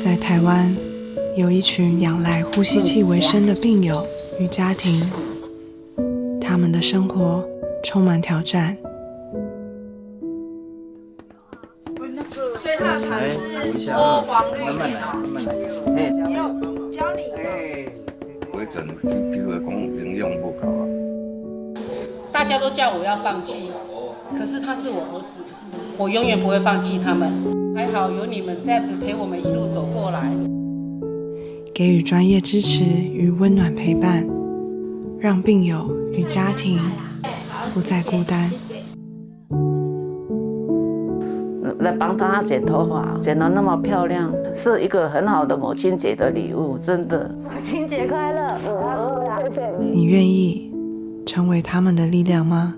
在台湾，有一群仰赖呼吸器为生的病友与家庭，他们的生活充满挑战。所以它的产是黄绿的，慢慢来，教你。为整比如讲营养不够啊。大家都叫我要放弃，可是他是我儿子，我永远不会放弃他们。还好有你们这样子陪我们一路走过来，给予专业支持与温暖陪伴，让病友与家庭不再孤单。来帮她剪头发，剪得那么漂亮，是一个很好的母亲节的礼物，真的。母亲节快乐！谢谢你。你愿意成为他们的力量吗？